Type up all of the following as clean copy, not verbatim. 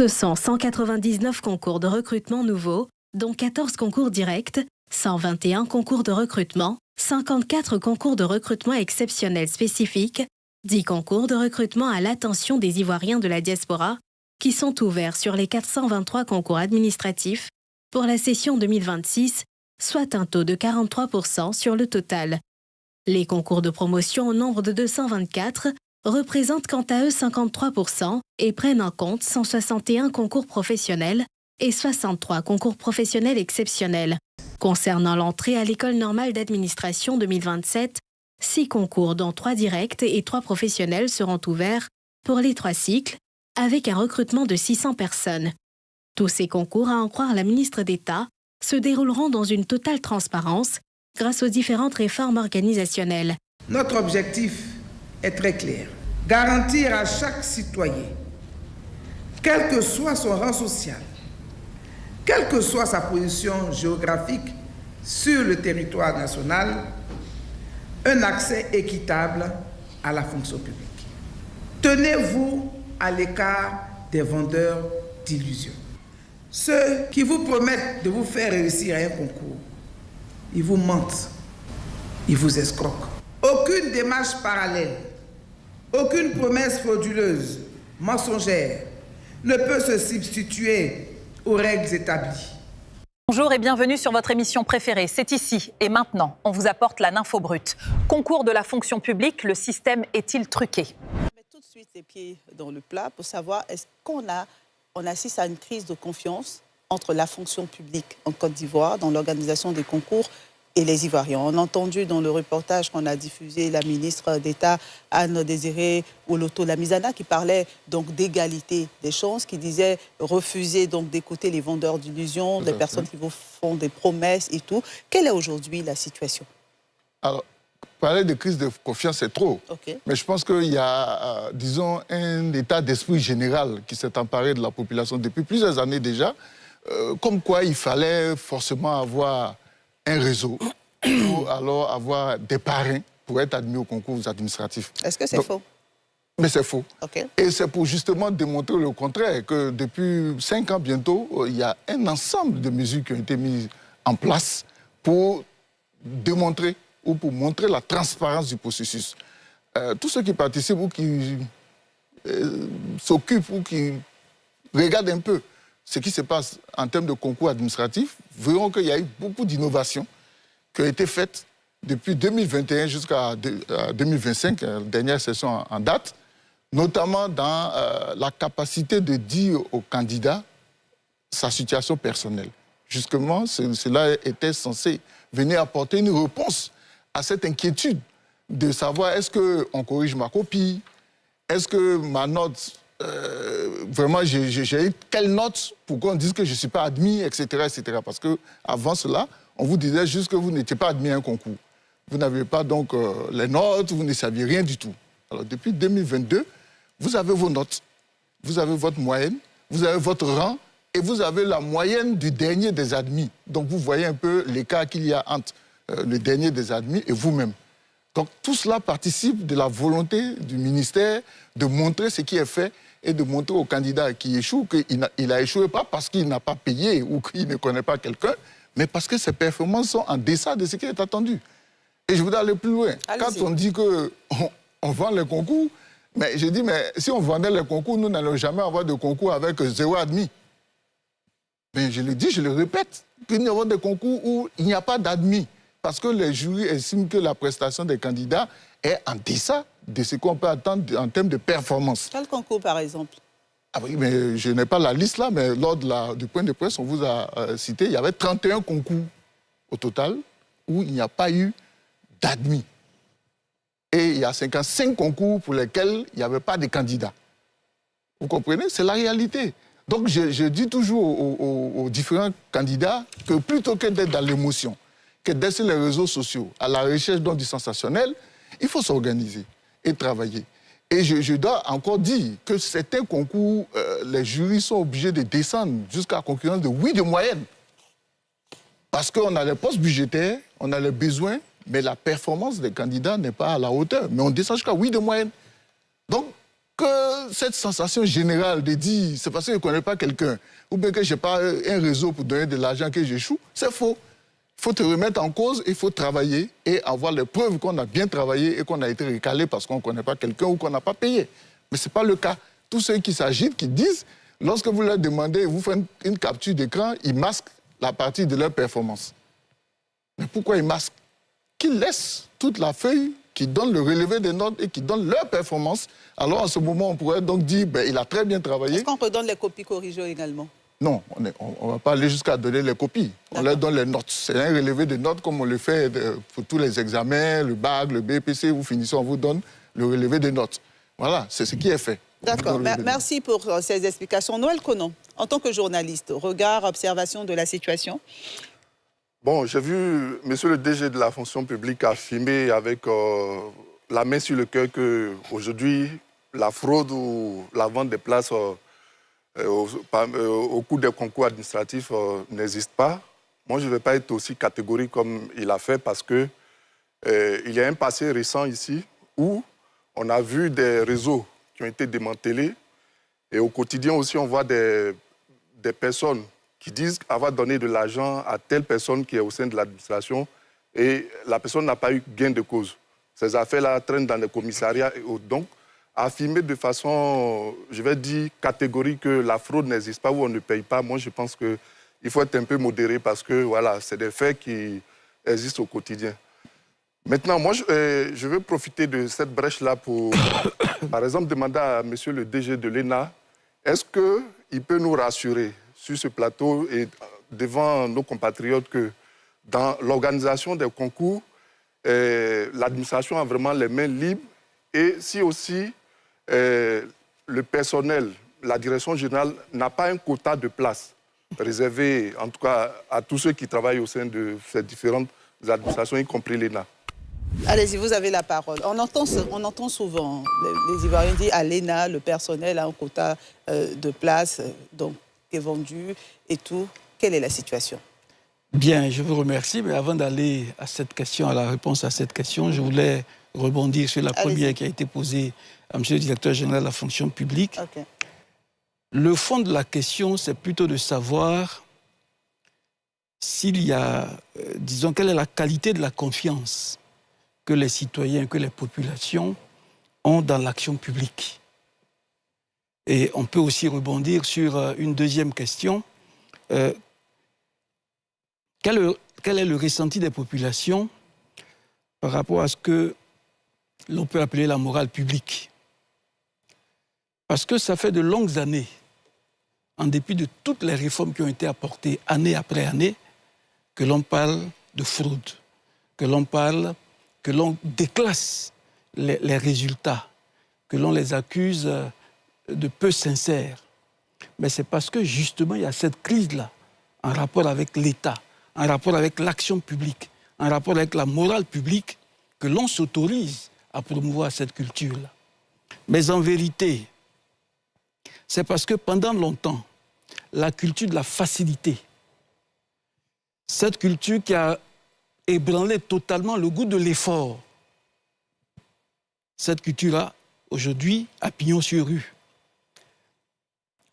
Ce sont 199 concours de recrutement nouveaux, dont 14 concours directs, 121 concours de recrutement, 54 concours de recrutement exceptionnels spécifiques, 10 concours de recrutement à l'attention des Ivoiriens de la diaspora, qui sont ouverts sur les 423 concours administratifs pour la session 2026, soit un taux de 43% sur le total. Les concours de promotion au nombre de 224 représentent quant à eux 53% et prennent en compte 161 concours professionnels et 63 concours professionnels exceptionnels. Concernant l'entrée à l'École normale d'administration 2027, 6 concours dont 3 directs et 3 professionnels seront ouverts pour les 3 cycles, avec un recrutement de 600 personnes. Tous ces concours, à en croire la ministre d'État, se dérouleront dans une totale transparence grâce aux différentes réformes organisationnelles. Notre objectif est très clair. Garantir à chaque citoyen, quel que soit son rang social, quelle que soit sa position géographique sur le territoire national, un accès équitable à la fonction publique. Tenez-vous à l'écart des vendeurs d'illusions. Ceux qui vous promettent de vous faire réussir à un concours, ils vous mentent, ils vous escroquent. Aucune démarche parallèle, aucune promesse frauduleuse, mensongère, ne peut se substituer aux règles établies. Bonjour et bienvenue sur votre émission préférée. C'est ici et maintenant. On vous apporte la Nympho brute. Concours de la fonction publique, le système est-il truqué? On met tout de suite les pieds dans le plat pour savoir est-ce qu'on assiste à une crise de confiance entre la fonction publique en Côte d'Ivoire dans l'organisation des concours et les Ivoiriens. On a entendu dans le reportage qu'on a diffusé la ministre d'État Anne-Désirée Oloto-Lamizana qui parlait donc d'égalité des chances, qui disait refuser donc d'écouter les vendeurs d'illusions, les personnes qui vous font des promesses et tout. Quelle est aujourd'hui la situation? Alors, parler de crise de confiance, c'est trop. Okay. Mais je pense qu'il y a, disons, un état d'esprit général qui s'est emparé de la population depuis plusieurs années déjà, comme quoi il fallait forcément avoir un réseau ou alors avoir des parrains pour être admis aux concours administratifs. Est-ce que c'est faux? Mais c'est faux. Okay. Et c'est pour justement démontrer le contraire, que depuis 5 ans bientôt, il y a un ensemble de mesures qui ont été mises en place pour démontrer ou pour montrer la transparence du processus. Tous ceux qui participent ou qui s'occupent ou qui regardent un peu ce qui se passe en termes de concours administratifs verront qu'il y a eu beaucoup d'innovations qui ont été faites depuis 2021 jusqu'à 2025, la dernière session en date, notamment dans la capacité de dire au candidat sa situation personnelle. Justement, cela était censé venir apporter une réponse à cette inquiétude de savoir est-ce qu'on corrige ma copie, est-ce que ma note, vraiment j'ai eu quelle note pour qu'on dise que je ne suis pas admis, etc., etc. Parce qu'avant cela, on vous disait juste que vous n'étiez pas admis à un concours. Vous n'avez pas donc les notes, vous ne saviez rien du tout. Alors depuis 2022, vous avez vos notes, vous avez votre moyenne, vous avez votre rang et vous avez la moyenne du dernier des admis. Donc vous voyez un peu l'écart qu'il y a entre le dernier des admis et vous-même. Donc tout cela participe de la volonté du ministère de montrer ce qui est fait et de montrer au candidat qui échoue qu'il a échoué pas parce qu'il n'a pas payé ou qu'il ne connaît pas quelqu'un, mais parce que ses performances sont en deçà de ce qui est attendu. Et je voudrais aller plus loin. Quand on dit qu'on vend les concours, mais je dis, mais si on vendait les concours, nous n'allons jamais avoir de concours avec 0 admis. Mais je le dis, je le répète, qu'il y aura des concours où il n'y a pas d'admis. Parce que les jurys estiment que la prestation des candidats est en deçà de ce qu'on peut attendre en termes de performance. Quel concours, par exemple? Ah oui, mais je n'ai pas la liste là, mais lors du point de presse, on vous a cité, il y avait 31 concours au total où il n'y a pas eu d'admis. Et il y a 55 concours pour lesquels il n'y avait pas de candidats. Vous comprenez? C'est la réalité. Donc je dis toujours aux différents candidats que plutôt que d'être dans l'émotion, que d'être sur les réseaux sociaux, à la recherche du sensationnel, il faut s'organiser et travailler. Et je dois encore dire que certains concours, les jurys sont obligés de descendre jusqu'à la concurrence de 8 de moyenne. Parce qu'on a les postes budgétaires, on a les besoins, mais la performance des candidats n'est pas à la hauteur. Mais on descend jusqu'à 8 de moyenne. Donc, que cette sensation générale de dire c'est parce que je ne connais pas quelqu'un ou bien que je n'ai pas un réseau pour donner de l'argent que j'échoue, c'est faux. Il faut te remettre en cause, il faut travailler et avoir les preuves qu'on a bien travaillé et qu'on a été recalé parce qu'on ne connaît pas quelqu'un ou qu'on n'a pas payé. Mais ce n'est pas le cas. Tous ceux qui s'agitent, qui disent, lorsque vous leur demandez, vous faites une capture d'écran, ils masquent la partie de leur performance. Mais pourquoi ils masquent? Qu'ils laissent toute la feuille, qui donne le relevé des notes et qui donne leur performance. Alors, à ce moment, on pourrait donc dire, il a très bien travaillé. Est-ce qu'on redonne les copies corrigées également? Non, on ne va pas aller jusqu'à donner les copies. On leur donne les notes. C'est un relevé de notes comme on le fait pour tous les examens, le bac, le BPC, vous finissez, on vous donne le relevé de notes. Voilà, c'est ce qui est fait. D'accord, merci pour ces explications. Noël Konon, en tant que journaliste, regard, observation de la situation. Bon, j'ai vu monsieur le DG de la fonction publique affirmer avec la main sur le cœur qu'aujourd'hui, la fraude ou la vente des places au cours des concours administratifs n'existe pas. Moi, je ne vais pas être aussi catégorique comme il a fait parce que il y a un passé récent ici où on a vu des réseaux qui ont été démantelés et au quotidien aussi, on voit des personnes qui disent avoir donné de l'argent à telle personne qui est au sein de l'administration et la personne n'a pas eu gain de cause. Ces affaires-là traînent dans les commissariats et autres. Donc, affirmer de façon, je vais dire, catégorique que la fraude n'existe pas ou on ne paye pas, moi je pense qu'il faut être un peu modéré parce que voilà, c'est des faits qui existent au quotidien. Maintenant, moi, je veux profiter de cette brèche-là pour, par exemple, demander à monsieur le DG de l'ENA, est-ce qu'il peut nous rassurer sur ce plateau et devant nos compatriotes que dans l'organisation des concours, l'administration a vraiment les mains libres et si aussi le personnel, la direction générale n'a pas un quota de place réservé, en tout cas, à tous ceux qui travaillent au sein de ces différentes administrations, y compris l'ENA. Allez-y, vous avez la parole. On entend souvent les Ivoiriens dire à l'ENA, le personnel a un quota de place donc, qui est vendu et tout. Quelle est la situation? Bien, je vous remercie. Mais avant d'aller à cette question, à la réponse à cette question, je voulais rebondir sur la première qui a été posée à M. le directeur général de la fonction publique. Okay. Le fond de la question, c'est plutôt de savoir s'il y a, disons, quelle est la qualité de la confiance que les citoyens, que les populations ont dans l'action publique. Et on peut aussi rebondir sur une deuxième question. Quel est le ressenti des populations par rapport à ce que l'on peut appeler la morale publique? Parce que ça fait de longues années, en dépit de toutes les réformes qui ont été apportées année après année, que l'on parle de fraude, que l'on déclasse les résultats, que l'on les accuse de peu sincères. Mais c'est parce que justement il y a cette crise-là, en rapport avec l'État, en rapport avec l'action publique, en rapport avec la morale publique, que l'on s'autorise à promouvoir cette culture-là. Mais en vérité, c'est parce que pendant longtemps, la culture de la facilité, cette culture qui a ébranlé totalement le goût de l'effort, cette culture-là, aujourd'hui, a pignon sur rue.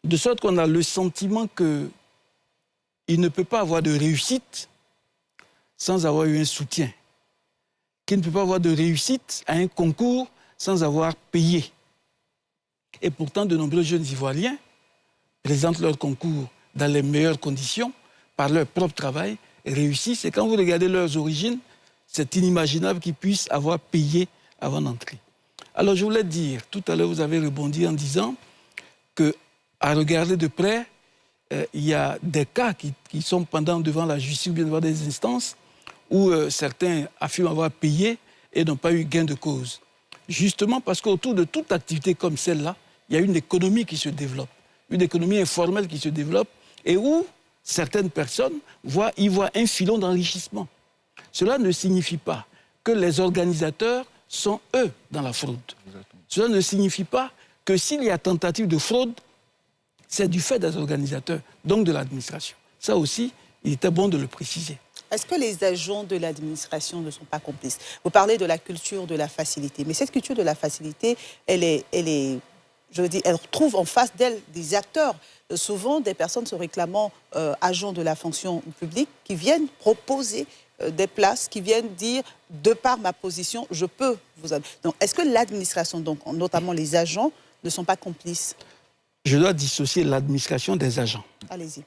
De sorte qu'on a le sentiment qu'il ne peut pas avoir de réussite sans avoir eu un soutien, qu'il ne peut pas avoir de réussite à un concours sans avoir payé. Et pourtant, de nombreux jeunes Ivoiriens présentent leur concours dans les meilleures conditions, par leur propre travail, et réussissent. Et quand vous regardez leurs origines, c'est inimaginable qu'ils puissent avoir payé avant d'entrer. Alors je voulais dire, tout à l'heure vous avez rebondi en disant qu'à regarder de près, il y a des cas qui sont pendant devant la justice ou bien devant des instances où certains affirment avoir payé et n'ont pas eu gain de cause. Justement parce qu'autour de toute activité comme celle-là, il y a une économie qui se développe, une économie informelle qui se développe et où certaines personnes y voient un filon d'enrichissement. Cela ne signifie pas que les organisateurs sont, eux, dans la fraude. Exactement. Cela ne signifie pas que s'il y a tentative de fraude, c'est du fait des organisateurs, donc de l'administration. Ça aussi, il était bon de le préciser. Est-ce que les agents de l'administration ne sont pas complices? Vous parlez de la culture de la facilité, mais cette culture de la facilité, elle est je veux dire, elle trouve en face d'elle des acteurs, souvent des personnes se réclamant agents de la fonction publique, qui viennent proposer des places, qui viennent dire, de par ma position, je peux vous... Donc, est-ce que l'administration, donc, notamment les agents, ne sont pas complices? Je dois dissocier l'administration des agents. Allez-y.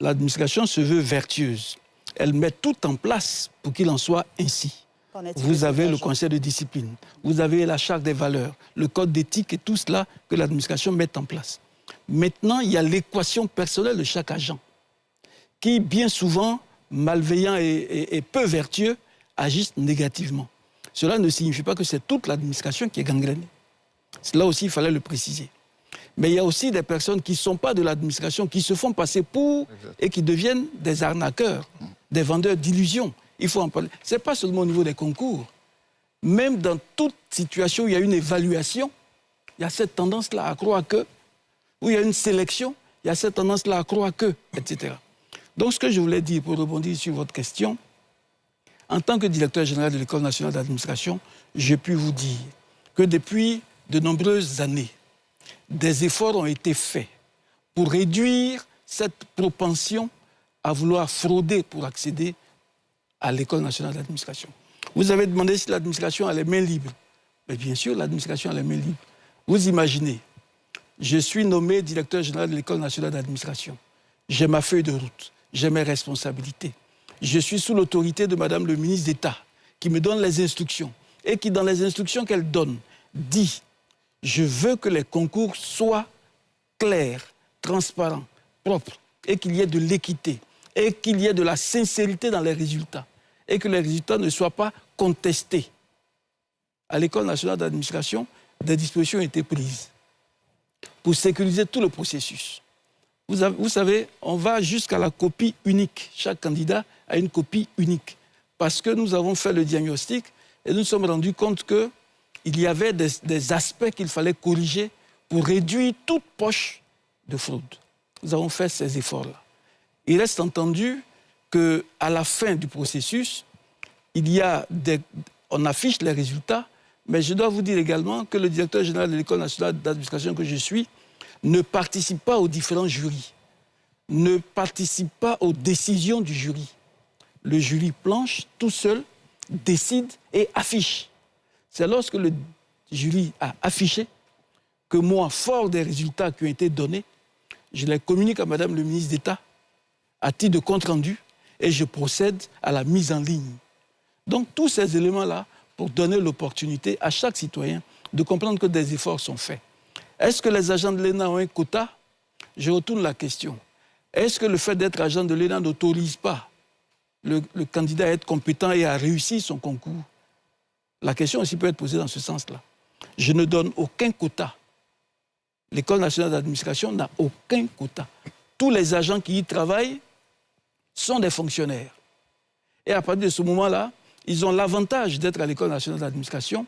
L'administration se veut vertueuse. Elle met tout en place pour qu'il en soit ainsi. Vous avez le conseil de discipline, vous avez la charte des valeurs, le code d'éthique et tout cela que l'administration met en place. Maintenant, il y a l'équation personnelle de chaque agent qui, bien souvent, malveillant et peu vertueux, agissent négativement. Cela ne signifie pas que c'est toute l'administration qui est gangrénée. Là aussi, il fallait le préciser. Mais il y a aussi des personnes qui ne sont pas de l'administration, qui se font passer pour et qui deviennent des arnaqueurs, des vendeurs d'illusions. Il faut en parler. Ce n'est pas seulement au niveau des concours. Même dans toute situation où il y a une évaluation, il y a cette tendance-là à croire que, où il y a une sélection, il y a cette tendance-là à croire que, etc. Donc ce que je voulais dire, pour rebondir sur votre question, en tant que directeur général de l'École nationale d'administration, j'ai pu vous dire que depuis de nombreuses années, des efforts ont été faits pour réduire cette propension à vouloir frauder pour accéder à l'École nationale d'administration. Vous avez demandé si l'administration a les mains libres. Mais bien sûr, l'administration a les mains libres. Vous imaginez, je suis nommé directeur général de l'École nationale d'administration. J'ai ma feuille de route, j'ai mes responsabilités. Je suis sous l'autorité de Madame le ministre d'État qui me donne les instructions et qui, dans les instructions qu'elle donne, dit « Je veux que les concours soient clairs, transparents, propres et qu'il y ait de l'équité. » Et qu'il y ait de la sincérité dans les résultats, et que les résultats ne soient pas contestés. À l'École nationale d'administration, des dispositions ont été prises pour sécuriser tout le processus. Vous savez, on va jusqu'à la copie unique. Chaque candidat a une copie unique. Parce que nous avons fait le diagnostic et nous nous sommes rendus compte qu'il y avait des aspects qu'il fallait corriger pour réduire toute poche de fraude. Nous avons fait ces efforts-là. Il reste entendu qu'à la fin du processus, on affiche les résultats, mais je dois vous dire également que le directeur général de l'École nationale d'administration que je suis ne participe pas aux différents jurys, ne participe pas aux décisions du jury. Le jury planche tout seul, décide et affiche. C'est lorsque le jury a affiché que moi, fort des résultats qui ont été donnés, je les communique à Madame le ministre d'État à titre de compte-rendu, et je procède à la mise en ligne. Donc, tous ces éléments-là, pour donner l'opportunité à chaque citoyen de comprendre que des efforts sont faits. Est-ce que les agents de l'ENA ont un quota? Je retourne la question. Est-ce que le fait d'être agent de l'ENA n'autorise pas le candidat à être compétent et à réussir son concours? La question aussi peut être posée dans ce sens-là. Je ne donne aucun quota. L'École nationale d'administration n'a aucun quota. Tous les agents qui y travaillent sont des fonctionnaires. Et à partir de ce moment-là, ils ont l'avantage d'être à l'École nationale d'administration,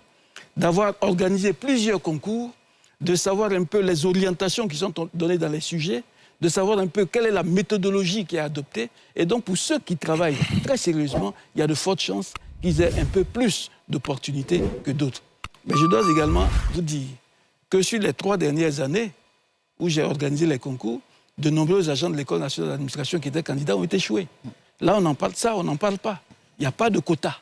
d'avoir organisé plusieurs concours, de savoir un peu les orientations qui sont données dans les sujets, de savoir un peu quelle est la méthodologie qui est adoptée. Et donc, pour ceux qui travaillent très sérieusement, il y a de fortes chances qu'ils aient un peu plus d'opportunités que d'autres. Mais je dois également vous dire que sur les 3 dernières années où j'ai organisé les concours, de nombreux agents de l'École nationale d'administration qui étaient candidats ont échoué. Là, on en parle de ça, on n'en parle pas. Il n'y a pas de quota.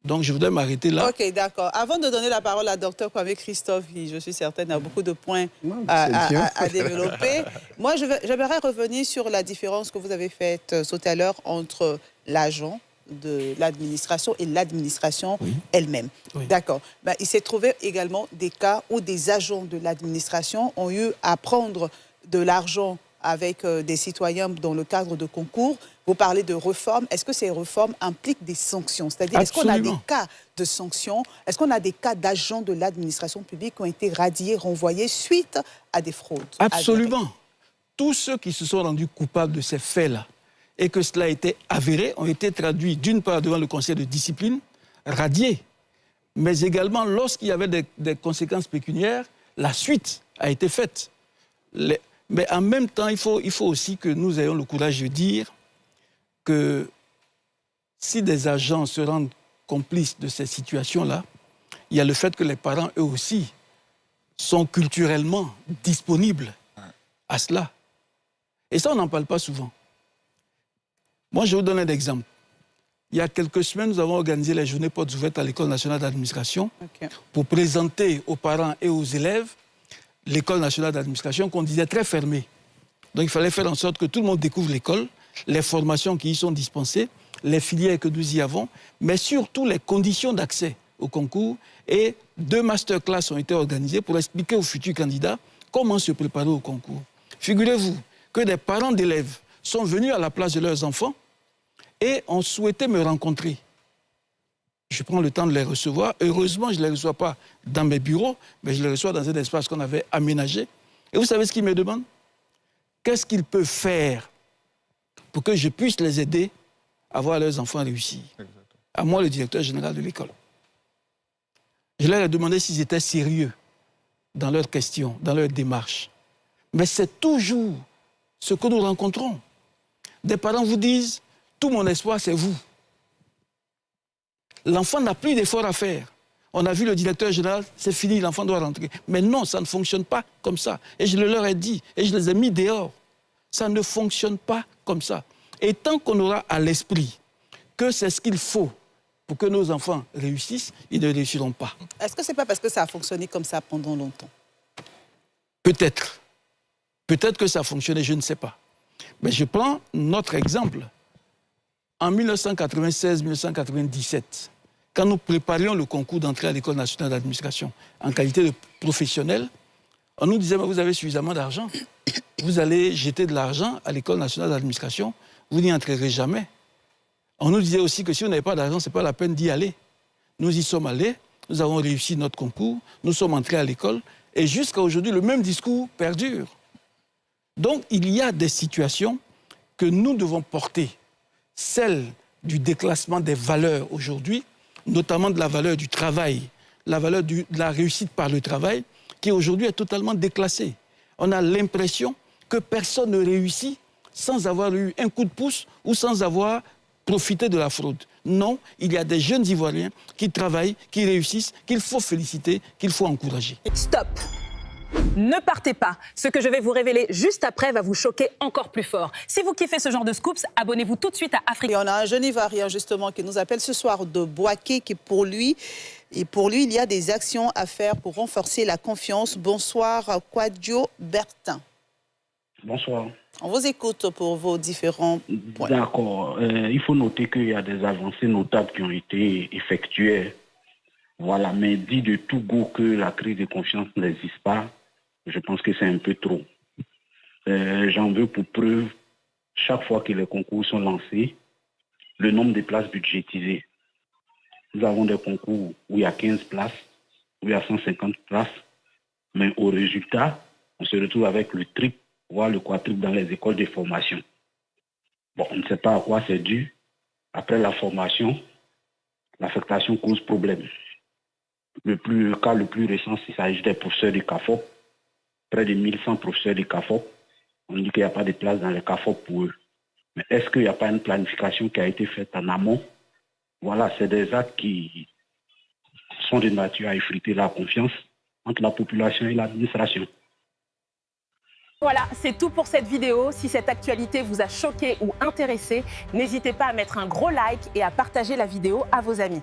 Donc, je voudrais m'arrêter là. OK, d'accord. Avant de donner la parole à Dr Kwame Christophe, qui, je suis certaine, a beaucoup de points à développer. Moi, j'aimerais revenir sur la différence que vous avez faite sauter à l'heure entre l'agent de l'administration et l'administration elle-même. Oui. D'accord. Ben, il s'est trouvé également des cas où des agents de l'administration ont eu à prendre de l'argent avec des citoyens dans le cadre de concours. Vous parlez de réformes. Est-ce que ces réformes impliquent des sanctions? C'est-à-dire, est-ce qu'on a des cas de sanctions? Est-ce qu'on a des cas d'agents de l'administration publique qui ont été radiés, renvoyés suite à des fraudes? Absolument. Tous ceux qui se sont rendus coupables de ces faits-là et que cela a été avéré ont été traduits d'une part devant le conseil de discipline, radiés, mais également lorsqu'il y avait des conséquences pécuniaires, la suite a été faite. Mais en même temps, il faut aussi que nous ayons le courage de dire que si des agents se rendent complices de ces situations-là, il y a le fait que les parents, eux aussi, sont culturellement disponibles à cela. Et ça, on n'en parle pas souvent. Moi, je vous donne un exemple. Il y a quelques semaines, nous avons organisé les journées portes ouvertes à l'École nationale d'administration pour présenter aux parents et aux élèves l'École nationale d'administration qu'on disait très fermée. Donc, il fallait faire en sorte que tout le monde découvre l'école, les formations qui y sont dispensées, les filières que nous y avons, mais surtout les conditions d'accès au concours. Et 2 masterclass ont été organisées pour expliquer aux futurs candidats comment se préparer au concours. Figurez-vous que des parents d'élèves sont venus à la place de leurs enfants et ont souhaité me rencontrer. Je prends le temps de les recevoir. Heureusement, je ne les reçois pas dans mes bureaux, mais je les reçois dans un espace qu'on avait aménagé. Et vous savez ce qu'ils me demandent? Qu'est-ce qu'ils peuvent faire pour que je puisse les aider à voir leurs enfants réussir? À moi, le directeur général de l'école. Je leur ai demandé s'ils étaient sérieux dans leurs questions, dans leurs démarches. Mais c'est toujours ce que nous rencontrons. Des parents vous disent, tout mon espoir, c'est vous. L'enfant n'a plus d'efforts à faire. On a vu le directeur général, c'est fini, l'enfant doit rentrer. Mais non, ça ne fonctionne pas comme ça. Et je le leur ai dit, et je les ai mis dehors. Ça ne fonctionne pas comme ça. Et tant qu'on aura à l'esprit que c'est ce qu'il faut pour que nos enfants réussissent, ils ne réussiront pas. Est-ce que ce n'est pas parce que ça a fonctionné comme ça pendant longtemps? Peut-être. Peut-être que ça a fonctionné, je ne sais pas. Mais je prends notre exemple. En 1996-1997, quand nous préparions le concours d'entrée à l'École nationale d'administration en qualité de professionnel, on nous disait, vous avez suffisamment d'argent. Vous allez jeter de l'argent à l'École nationale d'administration, vous n'y entrerez jamais. On nous disait aussi que si vous n'avez pas d'argent, ce n'est pas la peine d'y aller. Nous y sommes allés, nous avons réussi notre concours, nous sommes entrés à l'école, et jusqu'à aujourd'hui, le même discours perdure. Donc, il y a des situations que nous devons porter. Celle du déclassement des valeurs aujourd'hui, notamment de la valeur du travail, la valeur de la réussite par le travail, qui aujourd'hui est totalement déclassée. On a l'impression que personne ne réussit sans avoir eu un coup de pouce ou sans avoir profité de la fraude. Non, il y a des jeunes Ivoiriens qui travaillent, qui réussissent, qu'il faut féliciter, qu'il faut encourager. Stop! Ne partez pas. Ce que je vais vous révéler juste après va vous choquer encore plus fort. Si vous kiffez ce genre de scoops, abonnez-vous tout de suite à Africa. Et on a un jeune Ivoirien justement qui nous appelle ce soir de Boaké, qui pour lui, il y a des actions à faire pour renforcer la confiance. Bonsoir, Kwadjo Bertin. Bonsoir. On vous écoute pour vos différents points. D'accord. Il faut noter qu'il y a des avancées notables qui ont été effectuées. Voilà, mais dit de tout goût que la crise de confiance n'existe pas, je pense que c'est un peu trop. J'en veux pour preuve, chaque fois que les concours sont lancés, le nombre de places budgétisées. Nous avons des concours où il y a 15 places, où il y a 150 places, mais au résultat, on se retrouve avec le triple, voire le quadruple dans les écoles de formation. Bon, on ne sait pas à quoi c'est dû. Après la formation, l'affectation cause problème. Le cas le plus récent, il s'agit des professeurs de CAFOP. Près de 1100 professeurs de CAFOP. On dit qu'il n'y a pas de place dans les CAFOP pour eux. Mais est-ce qu'il n'y a pas une planification qui a été faite en amont? Voilà, c'est des actes qui sont de nature à effriter la confiance entre la population et l'administration. Voilà, c'est tout pour cette vidéo. Si cette actualité vous a choqué ou intéressé, n'hésitez pas à mettre un gros like et à partager la vidéo à vos amis.